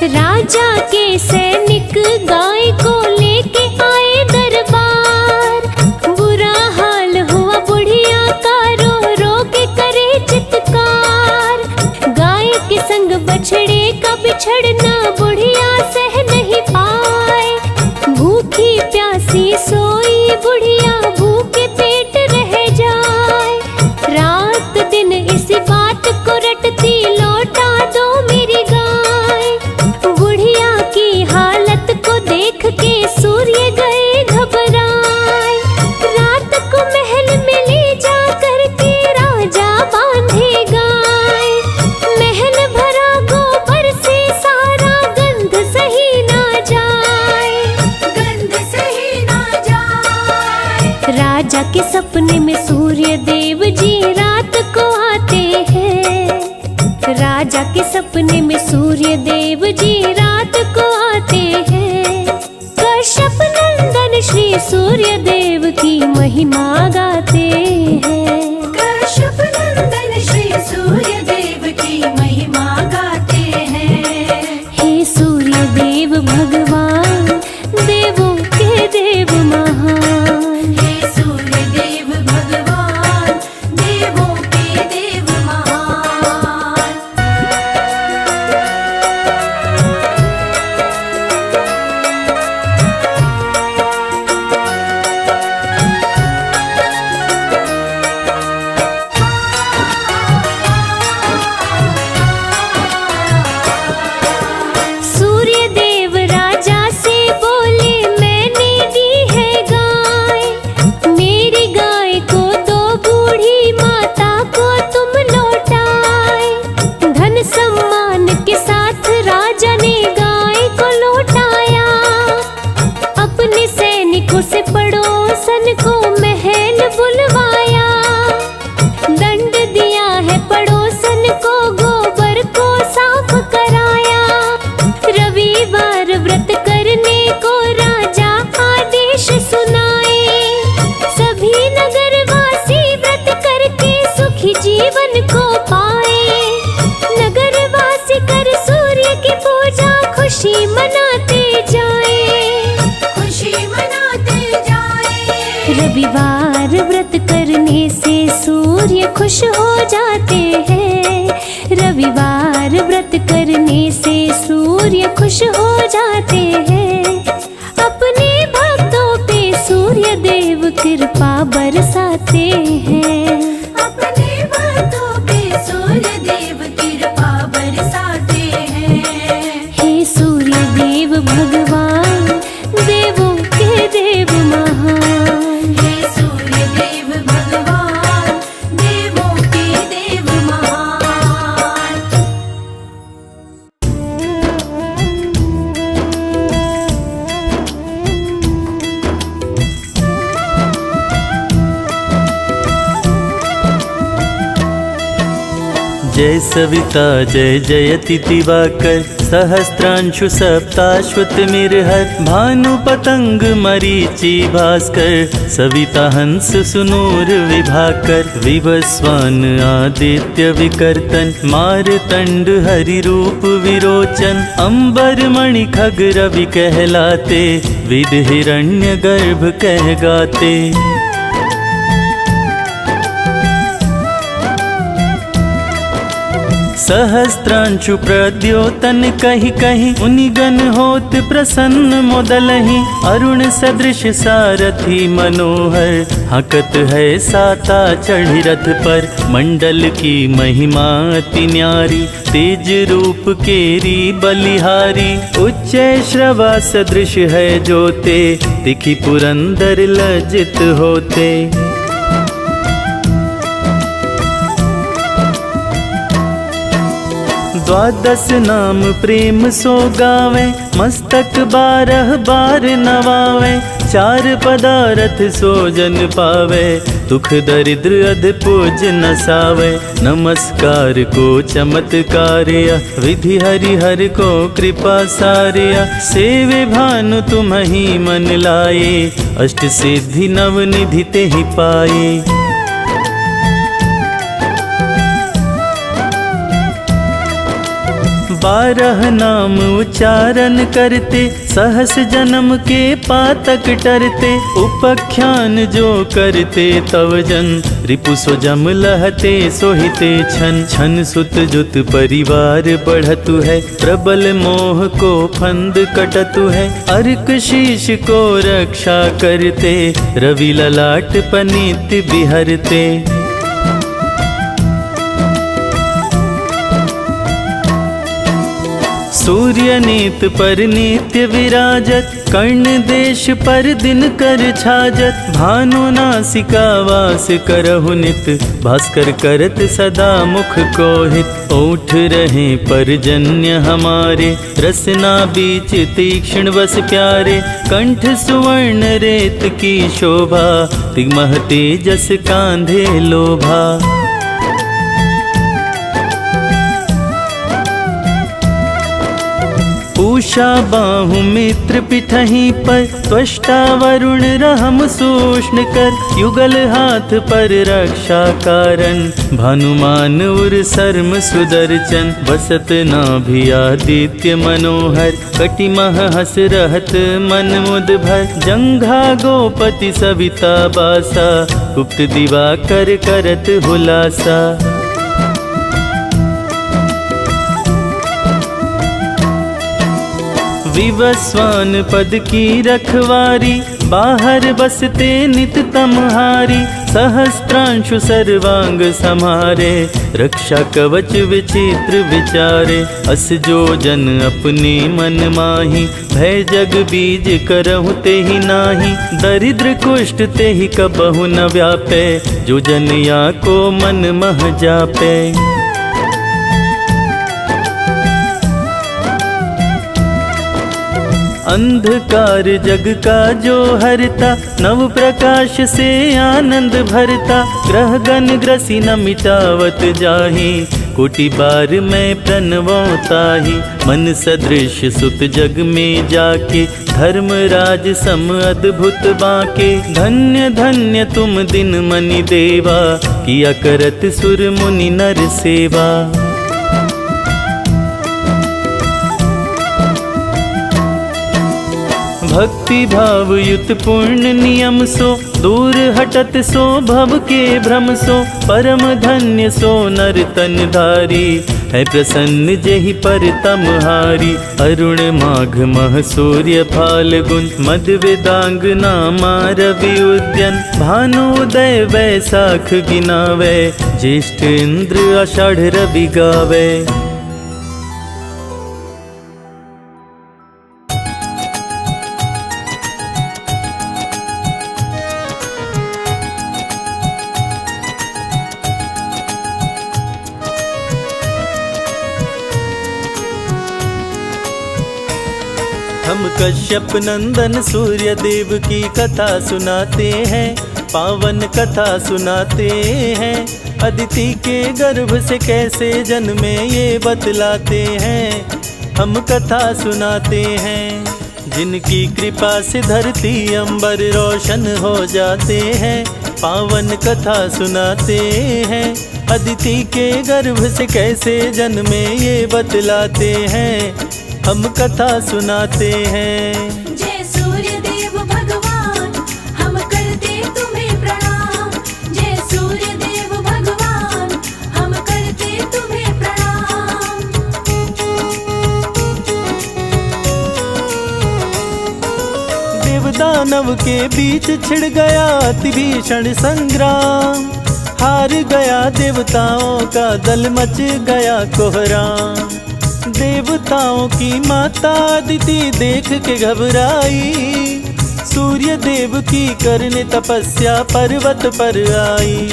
राजा के सैनिक गाय को लेके आए दरबार। बुरा हाल हुआ बुढ़िया का, रो रो के करे चित्कार। गाय के संग बछड़े का बिछड़ना बुढ़िया सह नहीं पाए। भूखी प्यासी सोई बुढ़िया भूखे पेट रह जाए। रात दिन इसी बात को रटती, लौटा दो मेरी गाय। बुढ़िया की हालत को देख के सूर्य गए घबराए। रात को महल में ले जा करके राजा बांधे गाय। महल भरा गोबर से सारा गंध सही ना जाए। गंध सही ना जाए। राजा के सपने में सूर्य देव जी रात को आते हैं। राजा के सपने में सूर्य देव जी रात को आते हैं। कश्यप नंदन श्री सूर्य देव की महिमा गाते हैं। कश्यप नंदन श्री सूर्य देव की महिमा गाते हैं। हे सूर्य देव भगवान, देवों के देव महान। हे सूर्य देव भगवान, देवों के देव महान। सूर्य देव राजा से बोले, मैंने दी है गाय। मेरी गाय को दो, बूढ़ी माता को तुम लौटाए। धन सम्मान के साथ राजा ने गाय को लौटाया। अपने सैनिकों से पड़ोसन को महल बुलवाया। दंड दिया है पड़ोसन को, गोबर को साफ कराया। रविवार व्रत करने को राजा आदेश सुनाए। सभी नगरवासी व्रत करके सुखी जीवन को पाए। नगरवासी कर सूर्य की पूजा, खुशी मनाते जाए। खुशी मनाते जाए। रविवार व्रत करने से सूर्य खुश हो जाते हैं। रविवार व्रत करने से सूर्य खुश हो जाते हैं। अपने भक्तों पे सूर्य देव कृपा बरसाते हैं। अपने भक्तों पे सूर्य देव कृपा बरसाते हैं। हे सूर्य देव भगवान, देवों के देव महान। हे सूर्य देव भगवान, देवों के देव महान। जय सविता जय जयति दिवाकर, सहस्त्रांशु सप्ताश्वतमिर्हर। भानु पतंग मरीचि भास्कर, सविता हंस सुनूर विभाकर। विवस्वान आदित्य विकर्तन, मारतंड हरि रूप विरोचन। अंबर मणि खग रवि कहलाते, विद हिरण्य गर्भ कह गाते। सहस्त्रांशु प्रद्योतन कहि कहि मुनिगण होत प्रसन्न मोदलहि। अरुण सदृश सारथी मनोहर हकत है साता चढ़ी रथ पर। मंडल की महिमा अति न्यारी तेज रूप केरी बलिहारी। उच्च श्रवा सदृश है जोते दिखि पुरंदर लज्जित होते। द्वादश नाम प्रेम सो गावे मस्तक 12 बार नवावे। 4 पदारथ सो जन पावे दुख दरिद्र अध पूज नसावे। नमस्कार को चमत्कार्य विधि हरिहर को कृपा सार्य। सेवे भानु तुम ही मन लाए अष्ट सिद्धि नव निधि ते ही पाए। 12 नाम उच्चारण करते सहस जन्म के पातक टरते। उपख्यान जो करते तव जन रिपु सो जम लहते सोहिते छन। छन सुत जुत परिवार बढ़तु है प्रबल मोह को फंद कटतु है। अर्क शीश को रक्षा करते रवि ललाट पनीत बिहरते। सूर्य नीत पर नित्य विराजत कर्ण देश पर दिन कर छाजत। भानु नासिका वास करहु नित भास्कर करत सदा मुख को हित। ओठ रहे परजन्य हमारे रसना बीच तीक्ष्ण बस प्यारे। कंठ सुवर्ण रेत की शोभा तिगमह तेजस कांधे लोभा। पूषा बाहु मित्र पिठही पर त्वष्टा वरुण रहम सूष्ण कर। युगल हाथ पर रक्षा कारण भानुमान उर सर्म सुदर्शन। बसत नाभि आदित्य मनोहर कटिमह हस रहत मन मुद भर। जंघा गोपति सविता बासा गुप्त दिवाकर करत हुलासा। विवस्वान पद की रखवारी बाहर बसते नित तमहारी। सहस्त्रांशु सर्वांग समारे रक्षा कवच विचित्र विचारे। अस जो जन अपने मन माही भय जग बीज करहु ते ही नाही। दरिद्र कुष्ठ ते ही कबहु न व्यापे जो जन या को मन मह जापे। अंधकार जग का जो हरता नव प्रकाश से आनंद भरता। ग्रह गण ग्रसी न मिटावत जाहि कोटि बार मैं प्रणवताहि। मन सदृश सुत जग में जाके धर्मराज सम अद्भुत बाके। धन्य धन्य तुम दिन मनि देवा किया करत सुर मुनि नर सेवा। भक्ति भाव युत पूर्ण नियम सो दूर हटत सो भव के भ्रम सो। परम धन्य सो नर तन धारी है प्रसन्न जेहि पर तमहारी। अरुण माघ मह सूर्य फाल्गुन मद वेदांग नामा रवि उद्यन। भानुदय वैसाख गिनावे ज्येष्ठ इंद्र आषाढ़ रवि गावे। हम कश्यप नंदन सूर्य देव की कथा सुनाते हैं। पावन कथा सुनाते हैं। अदिति के गर्भ से कैसे जन्मे ये बतलाते हैं। हम कथा सुनाते हैं। जिनकी कृपा से धरती अंबर रोशन हो जाते हैं। पावन कथा सुनाते हैं। अदिति के गर्भ से कैसे जन्मे ये बतलाते हैं। हम कथा सुनाते हैं। जय सूर्य देव भगवान हम करते तुम्हें प्रणाम। जय सूर्य देव भगवान हम करते तुम्हें प्रणाम। दानव के बीच छिड़ गया अति भीषण संग्राम। हार गया देवताओं का दल, मच गया कोहराम। देवताओं की माता अदिति देख के घबराई, सूर्य देव की करने तपस्या पर्वत पर आई।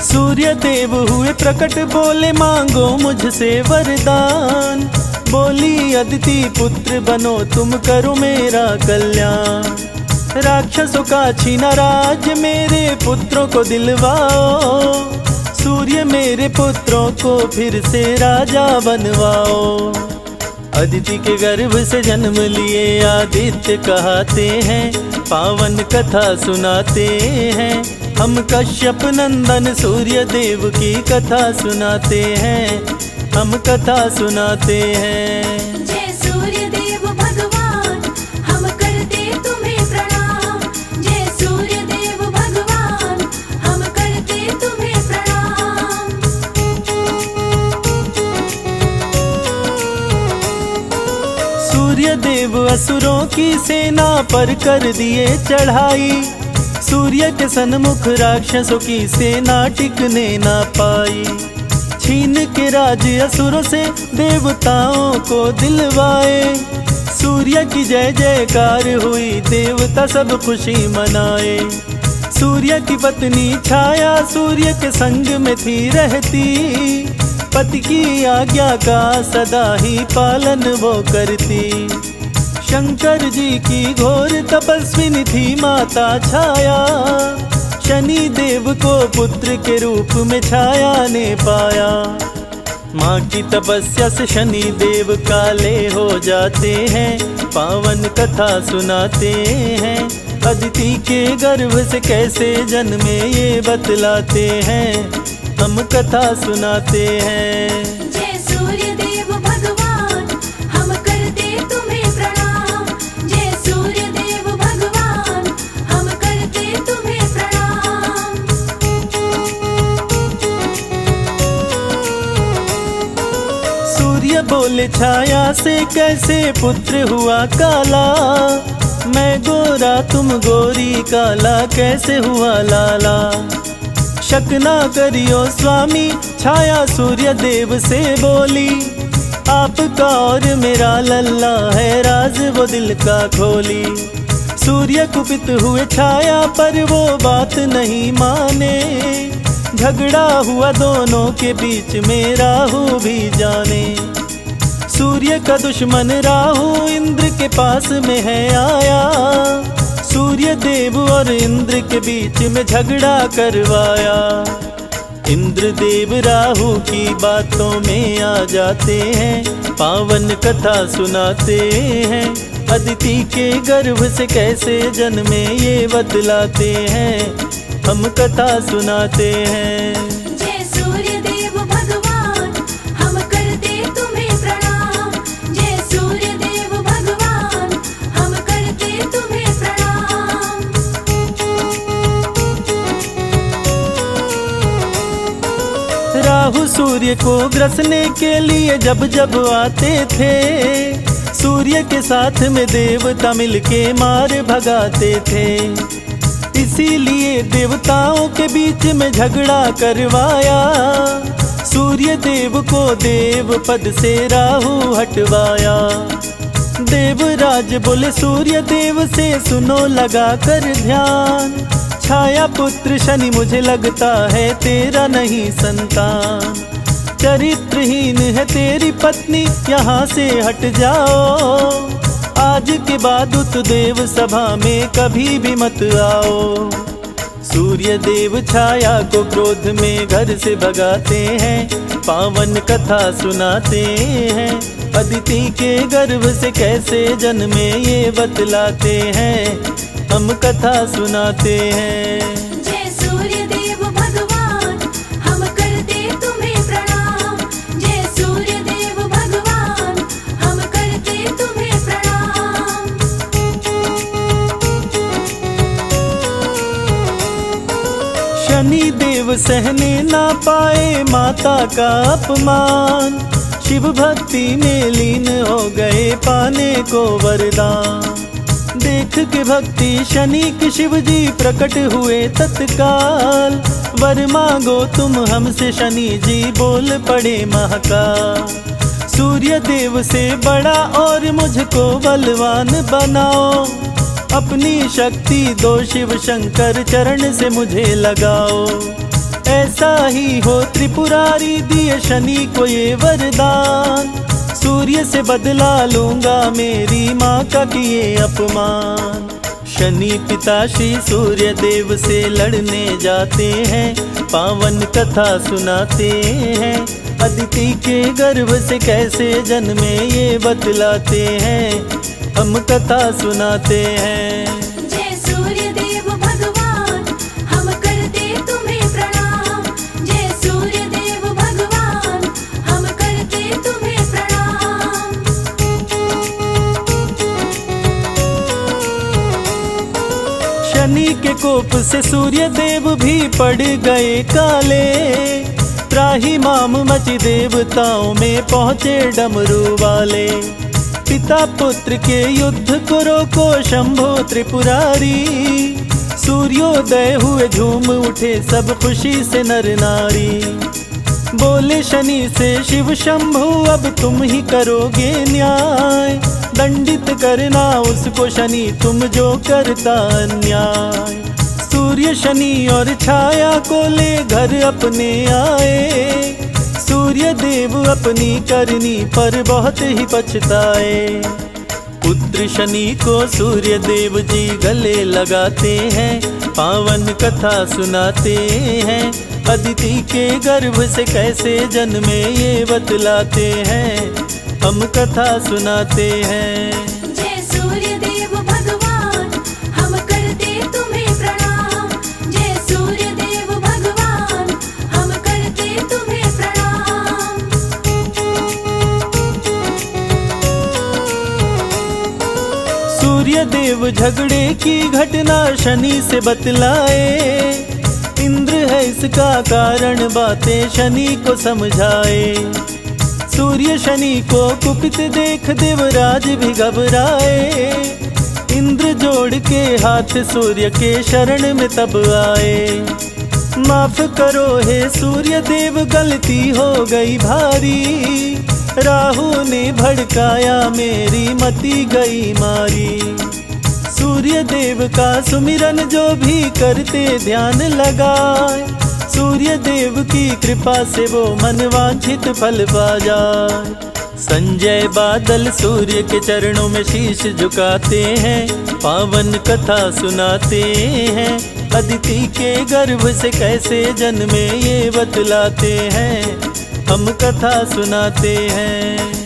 सूर्य देव हुए प्रकट, बोले मांगो मुझसे वरदान। बोली अदिति पुत्र बनो तुम, करो मेरा कल्याण। राक्षसों का छीना राज, मेरे पुत्रों को दिलवाओ। सूर्य मेरे पुत्रों को फिर से राजा बनवाओ। अदिति के गर्भ से जन्म लिए आदित्य कहते हैं, पावन कथा सुनाते हैं। हम कश्यप नंदन सूर्य देव की कथा सुनाते हैं, हम कथा सुनाते हैं। जय सूर्य देव भगवान, हम करते तुम्हें प्रणाम। जय सूर्य देव भगवान, हम करते तुम्हें प्रणाम। सूर्य देव असुरों की सेना पर कर दिए चढ़ाई। सूर्य के सन्मुख राक्षसों की सेना टिकने ना पाई। छीन के राज असुरों से देवताओं को दिलवाए। सूर्य की जय जयकार हुई, देवता सब खुशी मनाए। सूर्य की पत्नी छाया सूर्य के संग में थी रहती। पति की आज्ञा का सदा ही पालन वो करती। शंकर जी की घोर तपस्विनी थी माता छाया। शनि देव को पुत्र के रूप में छाया ने पाया। माँ की तपस्या से शनि देव काले हो जाते हैं, पावन कथा सुनाते हैं। अदिति के गर्भ से कैसे जन्मे ये बतलाते हैं, हम कथा सुनाते हैं। जय सूर्य देव भगवान, हम करते तुम्हें प्रणाम। जय सूर्य देव भगवान, हम करते तुम्हें प्रणाम। सूर्य बोले छाया से कैसे पुत्र हुआ काला। मैं गोरा तुम गोरी, काला कैसे हुआ लाला। शक ना करियो स्वामी, छाया सूर्य देव से बोली। आपका और मेरा लल्ला है, राज वो दिल का खोली। सूर्य कुपित हुए छाया पर वो बात नहीं माने। झगड़ा हुआ दोनों के बीच में, राहु भी जाने। सूर्य का दुश्मन राहु इंद्र के पास में है आया। सूर्य देव और इंद्र के बीच में झगड़ा करवाया। इंद्र देव राहु की बातों में आ जाते हैं, पावन कथा सुनाते हैं। अदिति के गर्भ से कैसे जन्मे ये बतलाते हैं, हम कथा सुनाते हैं। जय सूर्य देव भगवान, हम करते तुम्हें प्रणाम। जय सूर्य देव भगवान, हम करते तुम्हें प्रणाम। राहु सूर्य को ग्रसने के लिए जब जब आते थे, सूर्य के साथ में देवता मिलके मार भगाते थे। इसीलिए देवताओं के बीच में झगड़ा करवाया। सूर्य देव को देव पद से राहु हटवाया। देवराज बोले सूर्य देव से, सुनो लगा कर ध्यान। छाया पुत्र शनि मुझे लगता है तेरा नहीं संतान। चरित्रहीन है तेरी पत्नी, यहाँ से हट जाओ। आज के बाद उत देव सभा में कभी भी मत आओ। सूर्य देव छाया को क्रोध में घर से भगाते हैं, पावन कथा सुनाते हैं। अदिति के गर्भ से कैसे जन्मे ये बतलाते हैं, हम कथा सुनाते हैं। जय सूर्य देव भगवान, हम करते तुम्हें प्रणाम। जय सूर्य देव भगवान, हम करते तुम्हें प्रणाम। शनि देव सहने ना पाए माता का अपमान। शिव भक्ति में लीन हो गए, पाने को वरदान। देख के भक्ति शनि की शिव जी प्रकट हुए तत्काल। वर मांगो तुम हमसे शनि जी बोल पड़े महाकाल। सूर्य देव से बड़ा और मुझको बलवान बनाओ, अपनी शक्ति दो शिव शंकर चरण से मुझे लगाओ। ऐसा ही हो त्रिपुरारी दिए शनि को ये वरदान, सूर्य से बदला लूंगा मेरी माँ का किए अपमान। शनि पिता श्री सूर्य देव से लड़ने जाते हैं, पावन कथा सुनाते हैं। अदिति के गर्भ से कैसे जन्मे ये बतलाते हैं, हम कथा सुनाते हैं। जय सूर्य देव भगवान हम करते तुम्हें प्रणाम। जय सूर्य देव भगवान हम करते तुम्हें प्रणाम। शनि के कोप से सूर्य देव भी पड़ गए काले, त्राही माम मची देवताओं में पहुँचे डमरू वाले। पिता पुत्र के युद्ध को रोको शंभो त्रिपुरारी, सूर्योदय हुए झूम उठे सब खुशी से नर नारी। बोले शनि से शिव शंभु अब तुम ही करोगे न्याय, दंडित करना उसको शनि तुम जो करता अन्याय। सूर्य शनि और छाया को ले घर अपने आए, सूर्य देव अपनी करनी पर बहुत ही पछताए। पुत्र शनि को सूर्य देव जी गले लगाते हैं, पावन कथा सुनाते हैं। अदिति के गर्भ से कैसे जन्मे ये बतलाते हैं, हम कथा सुनाते हैं। जय सूर्य देव भगवान हम करते तुम्हें प्रणाम। जय सूर्य देव भगवान हम करते तुम्हें प्रणाम। सूर्य देव झगड़े की घटना शनि से बतलाए, इंद्र है इसका कारण बातें शनि को समझाए। सूर्य शनि को कुपित देख देवराज भी घबराए, इंद्र जोड़ के हाथ सूर्य के शरण में तब आए। माफ करो हे सूर्य देव गलती हो गई भारी, राहु ने भड़काया मेरी मति गई मारी। सूर्य देव का सुमिरन जो भी करते ध्यान लगाए, सूर्य देव की कृपा से वो मनवांछित फल पा जाए। संजय बादल सूर्य के चरणों में शीश झुकाते हैं, पावन कथा सुनाते हैं। अदिति के गर्भ से कैसे जन्मे ये बतलाते हैं, हम कथा सुनाते हैं।